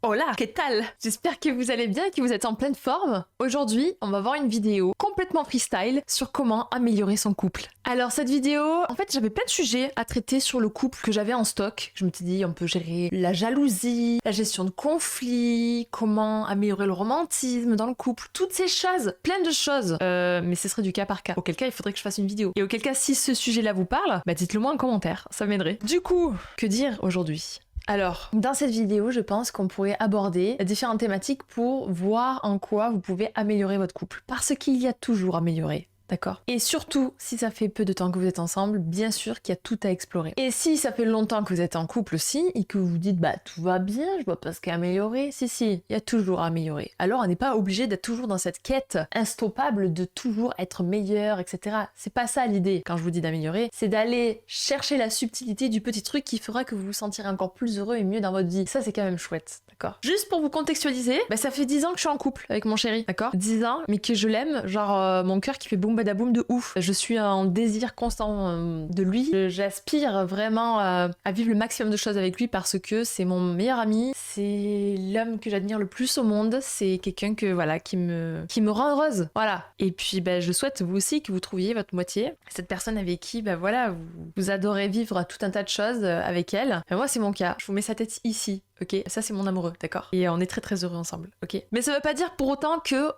Hola, ¿qué tal? J'espère que vous allez bien et que vous êtes en pleine forme. Aujourd'hui, on va voir une vidéo complètement freestyle sur comment améliorer son couple. Alors cette vidéo, en fait j'avais plein de sujets à traiter sur le couple que j'avais en stock. Je me suis dit on peut gérer la jalousie, la gestion de conflits, comment améliorer le romantisme dans le couple, toutes ces choses, plein de choses. Mais ce serait du cas par cas. Auquel cas il faudrait que je fasse une vidéo. Et auquel cas si ce sujet-là vous parle, bah dites-le moi en commentaire, ça m'aiderait. Du coup, que dire aujourd'hui ? Alors, dans cette vidéo, je pense qu'on pourrait aborder différentes thématiques pour voir en quoi vous pouvez améliorer votre couple. Parce qu'il y a toujours à améliorer. D'accord. Et surtout, si ça fait peu de temps que vous êtes ensemble, bien sûr qu'il y a tout à explorer. Et si ça fait longtemps que vous êtes en couple aussi, et que vous vous dites, bah tout va bien, je vois pas ce qu'il y a à améliorer. Si, il y a toujours à améliorer. Alors on n'est pas obligé d'être toujours dans cette quête instoppable de toujours être meilleur, etc. C'est pas ça l'idée quand je vous dis d'améliorer, c'est d'aller chercher la subtilité du petit truc qui fera que vous vous sentirez encore plus heureux et mieux dans votre vie. Ça c'est quand même chouette, d'accord. Juste pour vous contextualiser, bah ça fait 10 ans que je suis en couple avec mon chéri, d'accord. 10 ans, mais que je l'aime, genre mon cœur qui fait boum badaboum de ouf. Je suis en désir constant de lui. J'aspire vraiment à vivre le maximum de choses avec lui parce que c'est mon meilleur ami, c'est l'homme que j'admire le plus au monde, c'est quelqu'un que voilà qui me rend heureuse. Voilà. Et puis bah, je souhaite vous aussi que vous trouviez votre moitié, cette personne avec qui bah voilà vous adorez vivre tout un tas de choses avec elle. Et moi c'est mon cas. Je vous mets sa tête ici. Ok, ça c'est mon amoureux, d'accord. Et on est très très heureux ensemble, ok. Mais ça veut pas dire pour autant que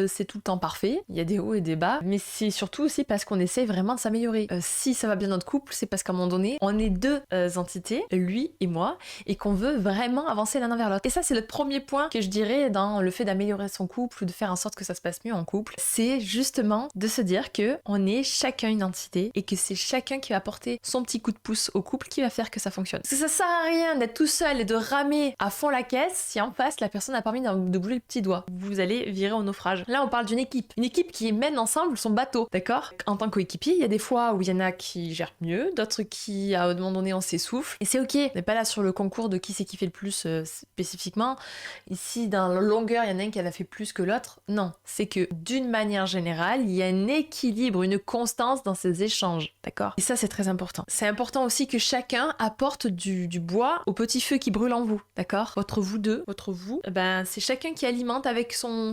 c'est tout le temps parfait. Il y a des hauts et des bas, mais c'est surtout aussi parce qu'on essaie vraiment de s'améliorer. Si ça va bien notre couple, c'est parce qu'à un moment donné, on est deux entités, lui et moi, et qu'on veut vraiment avancer l'un vers l'autre. Et ça c'est le premier point que je dirais dans le fait d'améliorer son couple ou de faire en sorte que ça se passe mieux en couple. C'est justement de se dire que on est chacun une entité et que c'est chacun qui va apporter son petit coup de pouce au couple qui va faire que ça fonctionne. Parce que ça sert à rien d'être tout seul et de ramer à fond la caisse si en face la personne a pas envie de bouger le petit doigt. Vous allez virer au naufrage. Là on parle d'une équipe. Une équipe qui mène ensemble son bateau, d'accord. En tant qu'équipier, il y a des fois où il y en a qui gèrent mieux, d'autres qui à un moment donné on s'essouffle. Et c'est ok. On n'est pas là sur le concours de qui c'est qui fait le plus spécifiquement. Ici dans la longueur, il y en a un qui en a fait plus que l'autre. Non, c'est que d'une manière générale, il y a un équilibre, une constance dans ces échanges, d'accord. Et ça c'est très important. C'est important aussi que chacun apporte du bois au petit feu qui brûle en vous. D'accord. Votre vous, ben c'est chacun qui alimente avec son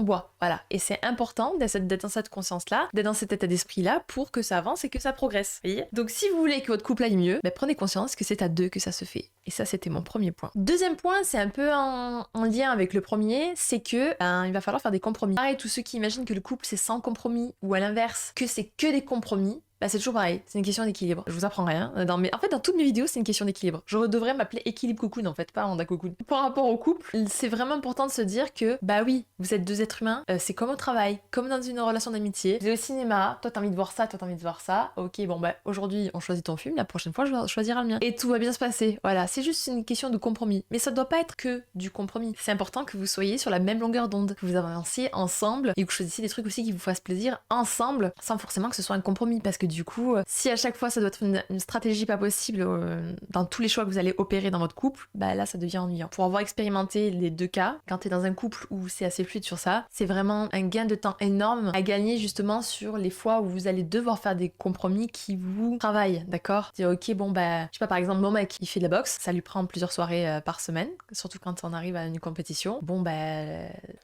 bois. Voilà. Et c'est important d'être dans cette conscience-là, d'être dans cet état d'esprit-là pour que ça avance et que ça progresse. Vous voyez. Donc si vous voulez que votre couple aille mieux, ben prenez conscience que c'est à deux que ça se fait. Et ça, c'était mon premier point. Deuxième point, c'est un peu en lien avec le premier, c'est que il va falloir faire des compromis. Pareil, tous ceux qui imaginent que le couple c'est sans compromis ou à l'inverse, que c'est que des compromis, bah c'est toujours pareil, c'est une question d'équilibre. Je vous apprends rien. En fait, dans toutes mes vidéos, c'est une question d'équilibre. Je devrais m'appeler équilibre cocoon en fait, pas Anda cocoon. Par rapport au couple, c'est vraiment important de se dire que, bah oui, vous êtes deux êtres humains, c'est comme au travail, comme dans une relation d'amitié. Vous êtes au cinéma, toi t'as envie de voir ça, toi t'as envie de voir ça. Ok, bon bah aujourd'hui on choisit ton film, la prochaine fois je choisirai le mien. Et tout va bien se passer. Voilà, c'est juste une question de compromis. Mais ça doit pas être que du compromis. C'est important que vous soyez sur la même longueur d'onde, que vous avanciez ensemble et que vous choisissiez des trucs aussi qui vous fassent plaisir ensemble, sans forcément que ce soit un compromis, parce que du coup, si à chaque fois ça doit être une stratégie pas possible dans tous les choix que vous allez opérer dans votre couple, bah là ça devient ennuyant. Pour avoir expérimenté les deux cas, quand t'es dans un couple où c'est assez fluide sur ça, c'est vraiment un gain de temps énorme à gagner justement sur les fois où vous allez devoir faire des compromis qui vous travaillent, d'accord. Dire ok bon bah je sais pas, par exemple mon mec il fait de la boxe, ça lui prend plusieurs soirées par semaine, surtout quand on arrive à une compétition. Bon bah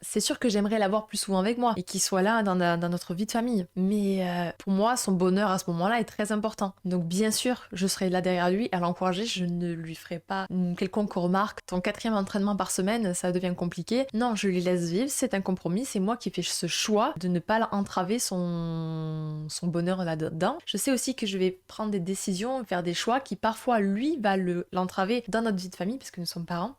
c'est sûr que j'aimerais l'avoir plus souvent avec moi et qu'il soit là dans notre vie de famille, mais pour moi son bonheur à ce moment-là est très important. Donc bien sûr, je serai là derrière lui à l'encourager, je ne lui ferai pas une quelconque remarque. Ton 4e entraînement par semaine, ça devient compliqué. Non, je lui laisse vivre, c'est un compromis, c'est moi qui fais ce choix de ne pas entraver son bonheur là-dedans. Je sais aussi que je vais prendre des décisions, faire des choix qui parfois lui va l'entraver dans notre vie de famille parce que nous sommes parents.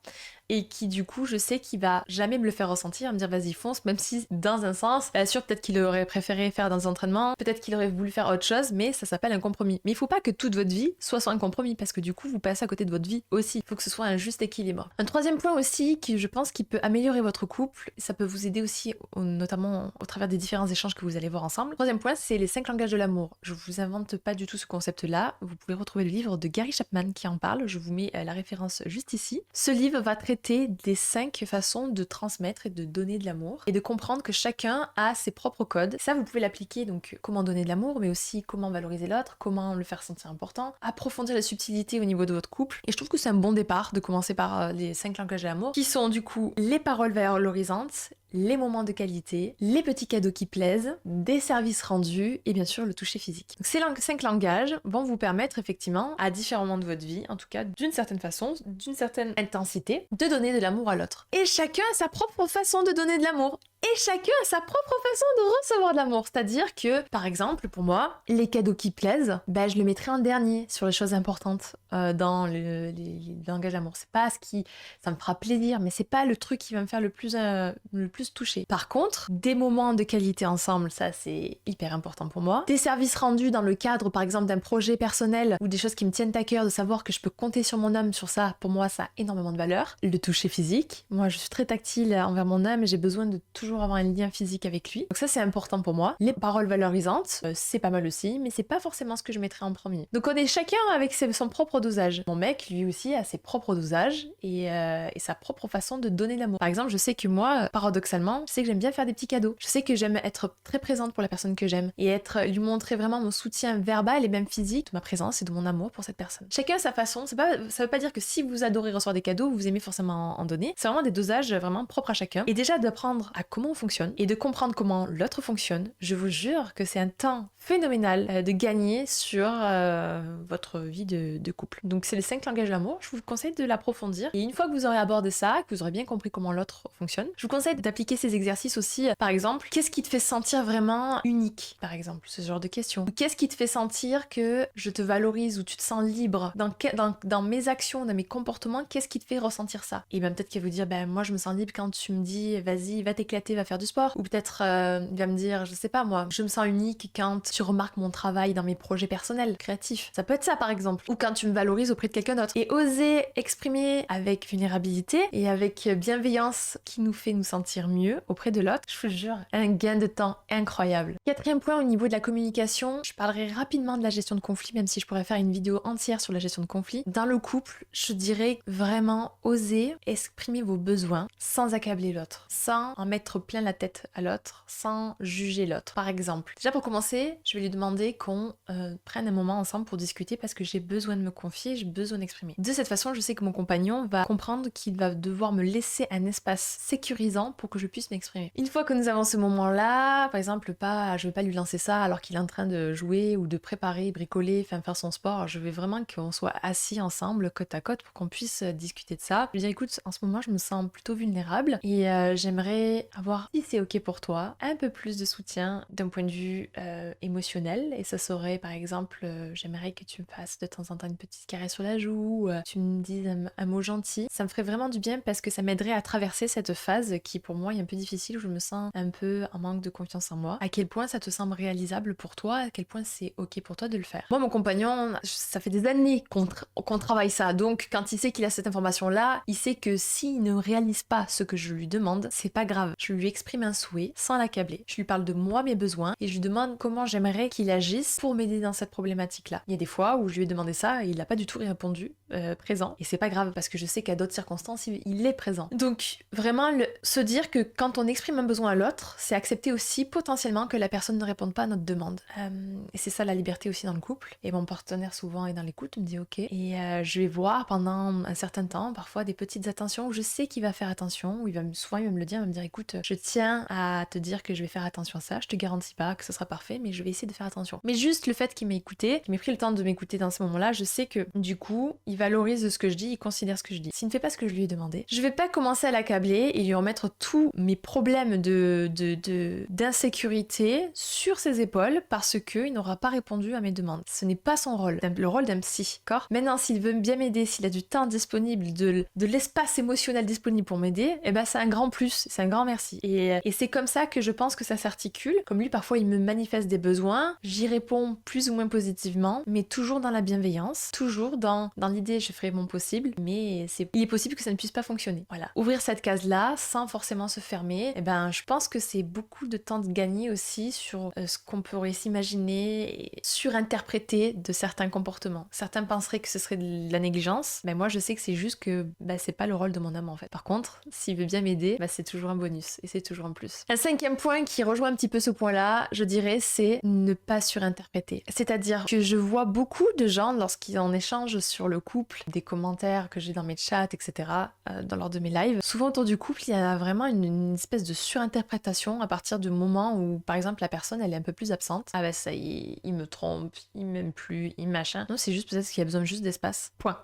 Et qui du coup je sais qu'il va jamais me le faire ressentir, me dire vas-y fonce, même si dans un sens, bien sûr peut-être qu'il aurait préféré faire dans un entraînement, peut-être qu'il aurait voulu faire autre chose, mais ça s'appelle un compromis. Mais il faut pas que toute votre vie soit sur un compromis, parce que du coup vous passez à côté de votre vie aussi. Il faut que ce soit un juste équilibre. Un troisième point aussi qui je pense qui peut améliorer votre couple, ça peut vous aider aussi notamment au travers des différents échanges que vous allez voir ensemble. Le troisième point, c'est les 5 langages de l'amour. Je vous invente pas du tout ce concept-là, vous pouvez retrouver le livre de Gary Chapman qui en parle, je vous mets la référence juste ici. Ce livre va traiter traiter des 5 façons de transmettre et de donner de l'amour et de comprendre que chacun a ses propres codes. Ça, vous pouvez l'appliquer, donc comment donner de l'amour, mais aussi comment valoriser l'autre, comment le faire sentir important, approfondir les subtilités au niveau de votre couple. Et je trouve que c'est un bon départ de commencer par les 5 langages de l'amour, qui sont du coup les paroles valorisantes, les moments de qualité, les petits cadeaux qui plaisent, des services rendus et bien sûr le toucher physique. Donc, ces 5 langages vont vous permettre effectivement, à différents moments de votre vie, en tout cas d'une certaine façon, d'une certaine intensité, de donner de l'amour à l'autre. Et chacun a sa propre façon de donner de l'amour. Et chacun a sa propre façon de recevoir de l'amour. C'est-à-dire que, par exemple, pour moi, les cadeaux qui plaisent, je le mettrai en dernier sur les choses importantes dans les langages d'amour. C'est pas ce qui... Ça me fera plaisir, mais c'est pas le truc qui va me faire le plus toucher. Par contre, des moments de qualité ensemble, ça c'est hyper important pour moi. Des services rendus dans le cadre, par exemple, d'un projet personnel ou des choses qui me tiennent à cœur, de savoir que je peux compter sur mon homme sur ça, pour moi, ça a énormément de valeur. Le toucher physique. Moi, je suis très tactile envers mon homme et j'ai besoin de toujours avoir un lien physique avec lui. Donc ça, c'est important pour moi. Les paroles valorisantes, c'est pas mal aussi, mais c'est pas forcément ce que je mettrais en premier. Donc on est chacun avec son propre dosage. Mon mec, lui aussi, a ses propres dosages et sa propre façon de donner l'amour. Par exemple, je sais que moi, paradoxalement, je sais que j'aime bien faire des petits cadeaux. Je sais que j'aime être très présente pour la personne que j'aime et lui montrer vraiment mon soutien verbal et même physique, de ma présence et de mon amour pour cette personne. Chacun a sa façon. Ça veut pas dire que si vous adorez recevoir des cadeaux, vous aimez forcément en donner. C'est vraiment des dosages vraiment propres à chacun. Et déjà d'apprendre à comment on fonctionne et de comprendre comment l'autre fonctionne, je vous jure que c'est un temps phénoménal de gagner sur votre vie de couple. Donc c'est les 5 langages de l'amour, je vous conseille de l'approfondir. Et une fois que vous aurez abordé ça, que vous aurez bien compris comment l'autre fonctionne, je vous conseille d'appliquer ces exercices aussi. Par exemple, qu'est-ce qui te fait sentir vraiment unique, par exemple, ce genre de questions. Qu'est-ce qui te fait sentir que je te valorise ou tu te sens libre dans mes actions, dans mes comportements, qu'est-ce qui te fait ressentir ça? Et peut-être qu'elle va vous dire, moi je me sens libre quand tu me dis, vas-y, va t'éclater, va faire du sport. Ou peut-être il va me dire, je sais pas moi, je me sens unique quand tu remarques mon travail dans mes projets personnels, créatifs. Ça peut être ça par exemple. Ou quand tu me valorises auprès de quelqu'un d'autre. Et oser exprimer avec vulnérabilité et avec bienveillance qui nous fait nous sentir mieux auprès de l'autre, je vous jure, un gain de temps incroyable. 4e point au niveau de la communication, je parlerai rapidement de la gestion de conflit, même si je pourrais faire une vidéo entière sur la gestion de conflit. Dans le couple, je dirais vraiment oser exprimer vos besoins sans accabler l'autre, sans en mettre plein la tête à l'autre, sans juger l'autre. Par exemple, déjà pour commencer, je vais lui demander qu'on prenne un moment ensemble pour discuter parce que j'ai besoin de me confier, j'ai besoin d'exprimer. De cette façon, je sais que mon compagnon va comprendre qu'il va devoir me laisser un espace sécurisant pour que je puisse m'exprimer. Une fois que nous avons ce moment-là, par exemple, je vais pas lui lancer ça alors qu'il est en train de jouer ou de préparer, bricoler, faire son sport. Je vais vraiment qu'on soit assis ensemble, côte à côte, pour qu'on puisse discuter de ça. Je lui dis, écoute, en ce moment, je me sens plutôt vulnérable et j'aimerais avoir, si c'est ok pour toi, un peu plus de soutien d'un point de vue émotionnel. Et ça serait, par exemple, j'aimerais que tu me fasses de temps en temps une petite caresse sur la joue, tu me dises un mot gentil. Ça me ferait vraiment du bien parce que ça m'aiderait à traverser cette phase qui, pour moi, est un peu difficile, où je me sens un peu en manque de confiance en moi. À quel point ça te semble réalisable pour toi, à quel point c'est ok pour toi de le faire. Moi, mon compagnon, ça fait des années qu'on travaille ça, donc quand il sait qu'il a cette information-là, il sait que s'il ne réalise pas ce que je lui demande, c'est pas grave. Je lui exprime un souhait sans l'accabler. Je lui parle de moi, mes besoins, et je lui demande comment j'aimerais qu'il agisse pour m'aider dans cette problématique-là. Il y a des fois où je lui ai demandé ça et il n'a pas du tout répondu présent, et c'est pas grave parce que je sais qu'à d'autres circonstances, il est présent. Donc vraiment, se dire que quand on exprime un besoin à l'autre, c'est accepter aussi potentiellement que la personne ne réponde pas à notre demande. Et c'est ça la liberté aussi dans le couple. Et mon partenaire souvent est dans l'écoute, me dit ok, et je vais voir pendant un certain temps, parfois des petites attentions où je sais qu'il va faire attention, où il va me le dire, il va me dire écoute, je tiens à te dire que je vais faire attention à ça, je te garantis pas que ce sera parfait, mais je vais essayer de faire attention. Mais juste le fait qu'il m'ait écouté, qu'il m'ait pris le temps de m'écouter dans ce moment-là, je sais que du coup, il valorise ce que je dis, il considère ce que je dis. S'il ne fait pas ce que je lui ai demandé, je vais pas commencer à l'accabler et lui remettre tous mes problèmes d'insécurité sur ses épaules parce qu'il n'aura pas répondu à mes demandes. Ce n'est pas son rôle, le rôle d'un psy, d'accord ? Maintenant, s'il veut bien m'aider, s'il a du temps disponible, de l'espace émotionnel disponible pour m'aider, eh ben c'est un grand plus, c'est un grand merci. aussi. Et c'est comme ça que je pense que ça s'articule. Comme lui, parfois, il me manifeste des besoins, j'y réponds plus ou moins positivement, mais toujours dans la bienveillance, toujours dans l'idée je ferai mon possible, mais il est possible que ça ne puisse pas fonctionner. Voilà. Ouvrir cette case-là sans forcément se fermer, je pense que c'est beaucoup de temps de gagner aussi sur ce qu'on pourrait s'imaginer et surinterpréter de certains comportements. Certains penseraient que ce serait de la négligence, mais moi je sais que c'est juste que c'est pas le rôle de mon homme en fait. Par contre, s'il veut bien m'aider, c'est toujours un bonus et c'est toujours un plus. Un cinquième point qui rejoint un petit peu ce point-là, je dirais, c'est ne pas surinterpréter. C'est-à-dire que je vois beaucoup de gens lorsqu'ils en échangent sur le couple, des commentaires que j'ai dans mes chats, etc., lors de mes lives, souvent autour du couple, il y a vraiment une espèce de surinterprétation à partir du moment où, par exemple, la personne, elle est un peu plus absente. Ah ça y est, il me trompe, il m'aime plus, il machin. Non, c'est juste peut-être qu'il y a besoin juste d'espace. Point.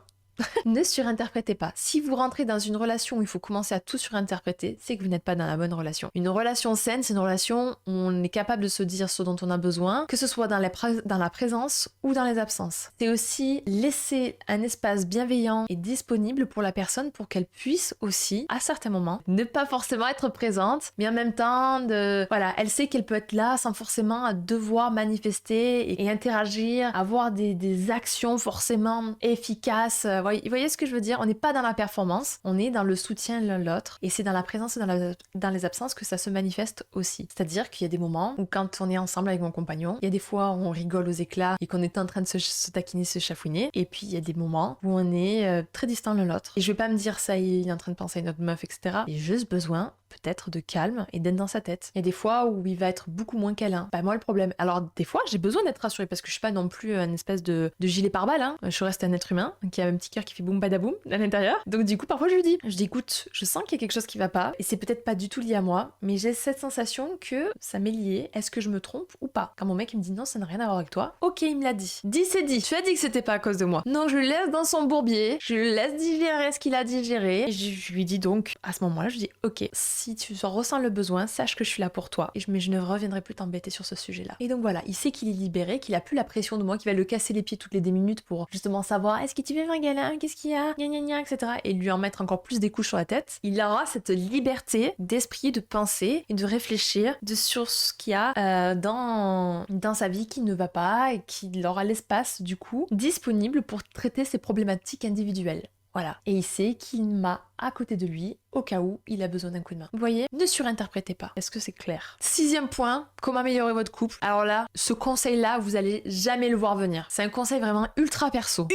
Ne surinterprétez pas. Si vous rentrez dans une relation où il faut commencer à tout surinterpréter, c'est que vous n'êtes pas dans la bonne relation. Une relation saine, c'est une relation où on est capable de se dire ce dont on a besoin, que ce soit dans la présence ou dans les absences. C'est aussi laisser un espace bienveillant et disponible pour la personne pour qu'elle puisse aussi, à certains moments, ne pas forcément être présente, mais en même temps, elle sait qu'elle peut être là sans forcément devoir manifester et interagir, avoir des actions forcément efficaces. Vous voyez ce que je veux dire? On n'est pas dans la performance, on est dans le soutien l'un l'autre, et c'est dans la présence et dans les absences que ça se manifeste aussi. C'est-à-dire qu'il y a des moments où quand on est ensemble avec mon compagnon, il y a des fois où on rigole aux éclats et qu'on est en train de se taquiner, se chafouiner, et puis il y a des moments où on est très distants l'un l'autre. Et je vais pas me dire ça, il est en train de penser à une autre meuf, etc. J'ai juste besoin peut-être de calme et d'être dans sa tête. Il y a des fois où il va être beaucoup moins câlin. Pas moi le problème. Alors des fois j'ai besoin d'être rassurée parce que je suis pas non plus une espèce de gilet pare-balles, hein. Je reste un être humain qui a un petit cœur qui fait boum badaboum à l'intérieur. Donc du coup parfois je lui dis écoute, je sens qu'il y a quelque chose qui va pas et c'est peut-être pas du tout lié à moi, mais j'ai cette sensation que ça m'est lié. Est-ce que je me trompe ou pas? Quand mon mec il me dit non, ça n'a rien à voir avec toi. Ok, il me l'a dit. Dit c'est dit. Tu as dit que c'était pas à cause de moi. Non, je le laisse dans son bourbier, je le laisse digérer ce qu'il a digéré et je lui dis donc à ce moment-là, je dis ok, si tu en ressens le besoin, sache que je suis là pour toi mais je ne reviendrai plus t'embêter sur ce sujet-là. Et donc voilà, il sait qu'il est libéré, qu'il a plus la pression de moi, qui va le casser les pieds toutes les 10 minutes pour justement savoir est-ce que tu veux un câlin, qu'est-ce qu'il y a, gna gna gna, etc. Et lui en mettre encore plus des couches sur la tête. Il aura cette liberté d'esprit, de penser et de réfléchir sur ce qu'il y a dans sa vie qui ne va pas et qu'il aura l'espace du coup disponible pour traiter ses problématiques individuelles. Voilà. Et il sait qu'il m'a à côté de lui au cas où il a besoin d'un coup de main. Vous voyez? Ne surinterprétez pas. Est-ce que c'est clair? Sixième point, comment améliorer votre couple? Alors là, ce conseil-là, vous allez jamais le voir venir. C'est un conseil vraiment ultra perso.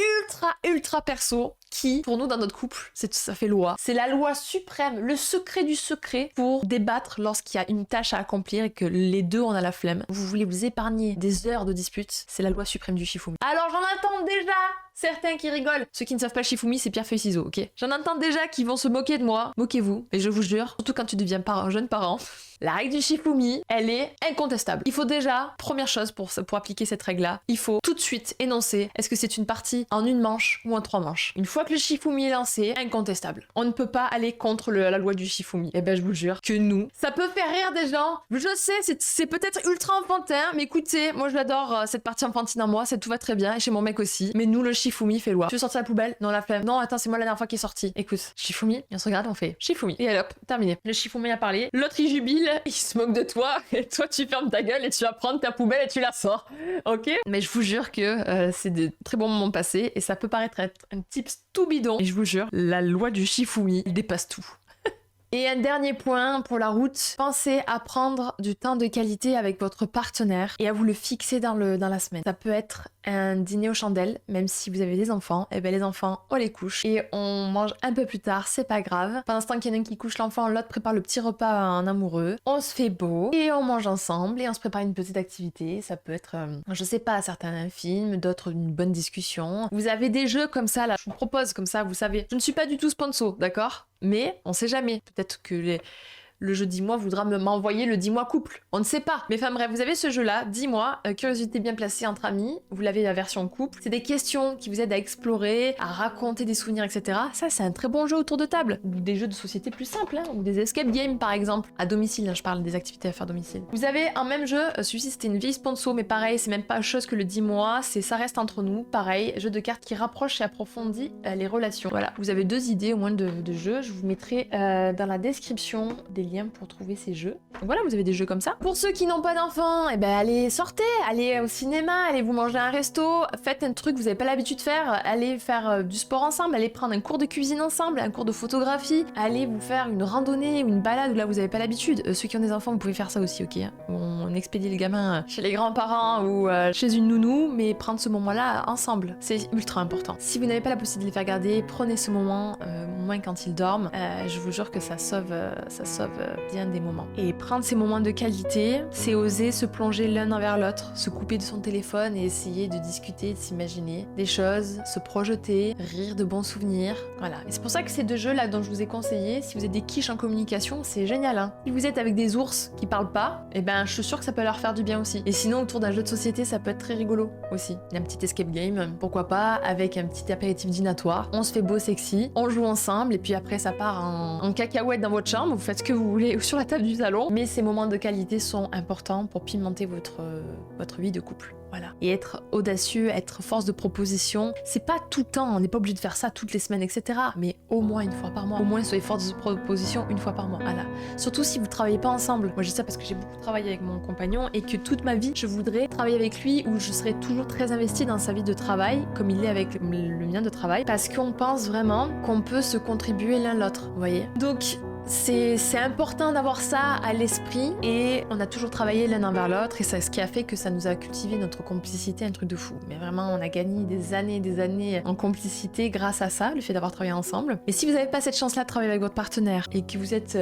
Ultra perso qui, pour nous, dans notre couple, ça fait loi. C'est la loi suprême, le secret du secret pour débattre lorsqu'il y a une tâche à accomplir et que les deux on a la flemme. Vous voulez vous épargner des heures de dispute, c'est la loi suprême du Shifumi. Alors j'en attends déjà certains qui rigolent. Ceux qui ne savent pas le Shifumi, c'est pierre feuille ciseaux, ok? J'en entends déjà qui vont se moquer de moi. Moquez-vous, et je vous jure, surtout quand tu deviens jeune parent, la règle du Shifumi, elle est incontestable. Il faut déjà, première chose pour appliquer cette règle-là, il faut tout de suite énoncer est-ce que c'est une partie en une manche ou en 3 manches. Une fois que le Shifumi est lancé, incontestable. On ne peut pas aller contre la loi du Shifumi. Et je vous jure que nous, ça peut faire rire des gens. Je sais, c'est peut-être ultra enfantin, mais écoutez, moi je l'adore, cette partie enfantine en moi, tout va très bien, et chez mon mec aussi. Mais nous, le Shifumi fait loi. Tu veux sortir la poubelle? Non, la flemme. Non, attends, c'est moi la dernière fois qui est sorti. Écoute, Shifumi, et on se regarde, on fait Shifumi. Et allez hop, terminé. Le Shifumi a parlé, l'autre il jubile, il se moque de toi, et toi tu fermes ta gueule et tu vas prendre ta poubelle et tu la sors. Ok? Mais je vous jure que c'est des très bons moments passés, et ça peut paraître être un tips tout bidon. Et je vous jure, la loi du Shifumi, il dépasse tout. Et un dernier point pour la route, pensez à prendre du temps de qualité avec votre partenaire et à vous le fixer dans la semaine. Ça peut être un dîner aux chandelles, même si vous avez des enfants, les enfants, on les couche et on mange un peu plus tard, c'est pas grave. Pendant ce temps qu'il y en a un qui couche l'enfant, l'autre prépare le petit repas en amoureux, on se fait beau et on mange ensemble et on se prépare une petite activité. Ça peut être, je sais pas, certains un film, d'autres une bonne discussion. Vous avez des jeux comme ça là, je vous propose comme ça, vous savez. Je ne suis pas du tout sponsor, d'accord? Mais on sait jamais. Peut-être que le jeu 10 mois voudra m'envoyer le 10 mois couple. On ne sait pas. Mais enfin bref, vous avez ce jeu-là, 10 mois, curiosité bien placée entre amis. Vous l'avez la version couple. C'est des questions qui vous aident à explorer, à raconter des souvenirs, etc. Ça, c'est un très bon jeu autour de table. Ou des jeux de société plus simples, hein, ou des escape games par exemple. À domicile, hein, je parle des activités à faire à domicile. Vous avez un même jeu, celui-ci c'était une vieille sponsor, mais pareil, c'est même pas chose que le 10 mois, c'est ça reste entre nous. Pareil, jeu de cartes qui rapproche et approfondit les relations. Voilà, vous avez 2 idées au moins de jeux. Je vous mettrai dans la description des liens liens pour trouver ces jeux. Donc voilà, vous avez des jeux comme ça. Pour ceux qui n'ont pas d'enfants, eh ben allez sortez, allez au cinéma, allez vous manger un resto, faites un truc que vous n'avez pas l'habitude de faire, allez faire du sport ensemble, allez prendre un cours de cuisine ensemble, un cours de photographie, allez vous faire une randonnée ou une balade où là vous n'avez pas l'habitude. Ceux qui ont des enfants, vous pouvez faire ça aussi, ok? On expédie le gamin chez les grands-parents ou chez une nounou, mais prendre ce moment-là ensemble, c'est ultra important. Si vous n'avez pas la possibilité de les faire garder, prenez ce moment, au moins quand ils dorment. Je vous jure que ça sauve bien des moments. Et prendre ces moments de qualité, c'est oser se plonger l'un envers l'autre, se couper de son téléphone et essayer de discuter, de s'imaginer des choses, se projeter, rire de bons souvenirs. Voilà. Et c'est pour ça que ces deux jeux là dont je vous ai conseillé, si vous êtes des quiches en communication, c'est génial. Hein. Si vous êtes avec des ours qui parlent pas, eh ben je suis sûre que ça peut leur faire du bien aussi. Et sinon autour d'un jeu de société, ça peut être très rigolo aussi. Un petit escape game, pourquoi pas, avec un petit apéritif dînatoire. On se fait beau sexy, on joue ensemble et puis après ça part en cacahuète dans votre chambre, vous faites ce que vous voulez sur la table du salon. Mais ces moments de qualité sont importants pour pimenter votre vie de couple. Voilà. Et être audacieux, être force de proposition, c'est pas tout le temps, on n'est pas obligé de faire ça toutes les semaines, etc. Mais au moins une fois par mois. Au moins soyez force de proposition une fois par mois. Voilà. Surtout si vous travaillez pas ensemble. Moi je dis ça parce que j'ai beaucoup travaillé avec mon compagnon et que toute ma vie je voudrais travailler avec lui où je serais toujours très investie dans sa vie de travail, comme il est avec le mien de travail, parce qu'on pense vraiment qu'on peut se contribuer l'un l'autre, vous voyez. Donc c'est important d'avoir ça à l'esprit et on a toujours travaillé l'un envers l'autre et c'est ce qui a fait que ça nous a cultivé notre complicité, un truc de fou. Mais vraiment, on a gagné des années en complicité grâce à ça, le fait d'avoir travaillé ensemble. Mais si vous n'avez pas cette chance-là de travailler avec votre partenaire et que vous êtes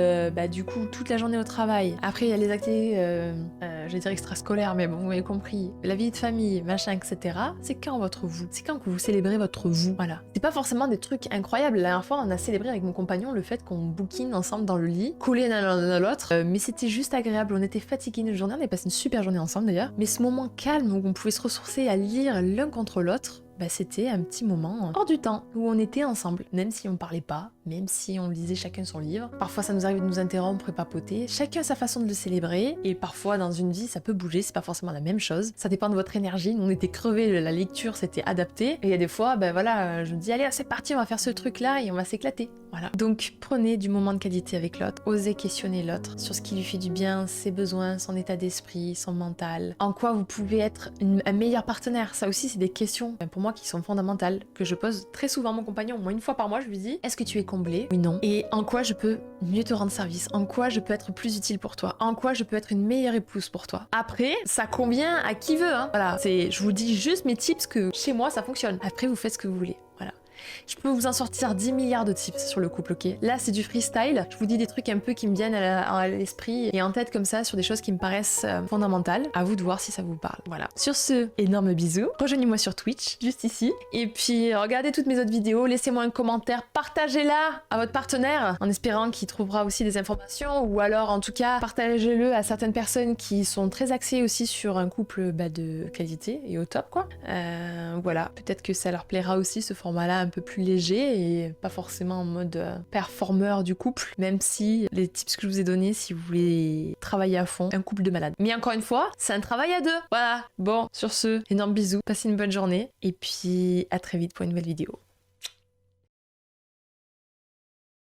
du coup toute la journée au travail, après il y a les activités, je vais dire extrascolaires, mais bon, vous m'avez compris, la vie de famille, machin, etc. C'est quand votre vous, c'est quand que vous célébrez votre vous. Voilà. C'est pas forcément des trucs incroyables. La dernière fois, on a célébré avec mon compagnon le fait qu'on bouquine ensemble dans le lit, collés l'un à l'autre, mais c'était juste agréable, on était fatigués une journée, on avait passé une super journée ensemble d'ailleurs, mais ce moment calme où on pouvait se ressourcer à lire l'un contre l'autre, bah c'était un petit moment hors du temps, où on était ensemble, même si on parlait pas, même si on lisait chacun son livre. Parfois ça nous arrive de nous interrompre et papoter, chacun a sa façon de le célébrer, et parfois dans une vie ça peut bouger, c'est pas forcément la même chose, ça dépend de votre énergie, nous on était crevés, la lecture s'était adaptée, et il y a des fois, ben voilà, je me dis allez c'est parti, on va faire ce truc là et on va s'éclater. Voilà. Donc prenez du moment de qualité avec l'autre, osez questionner l'autre sur ce qui lui fait du bien, ses besoins, son état d'esprit, son mental, en quoi vous pouvez être un meilleur partenaire. Ça aussi c'est des questions pour moi qui sont fondamentales, que je pose très souvent à mon compagnon. Moi une fois par mois je lui dis est-ce que tu es comblé? Oui, non. Et en quoi je peux mieux te rendre service? En quoi je peux être plus utile pour toi? En quoi je peux être une meilleure épouse pour toi? Après, ça convient à qui veut, hein. Voilà, je vous dis juste mes tips que chez moi ça fonctionne. Après vous faites ce que vous voulez. Voilà. Je peux vous en sortir 10 milliards de tips sur le couple, ok? Là, c'est du freestyle. Je vous dis des trucs un peu qui me viennent à l'esprit et en tête comme ça sur des choses qui me paraissent fondamentales. À vous de voir si ça vous parle. Voilà. Sur ce, énorme bisous. Rejoignez-moi sur Twitch, juste ici. Et puis, regardez toutes mes autres vidéos. Laissez-moi un commentaire. Partagez-la à votre partenaire en espérant qu'il trouvera aussi des informations ou alors, en tout cas, partagez-le à certaines personnes qui sont très axées aussi sur un couple de qualité et au top, quoi. Voilà. Peut-être que ça leur plaira aussi, ce format-là un peu plus léger et pas forcément en mode performeur du couple, même si les tips que je vous ai donnés, si vous voulez travailler à fond, un couple de malades. Mais encore une fois, c'est un travail à deux. Voilà. Bon, sur ce, énorme bisous, passez une bonne journée et puis à très vite pour une nouvelle vidéo.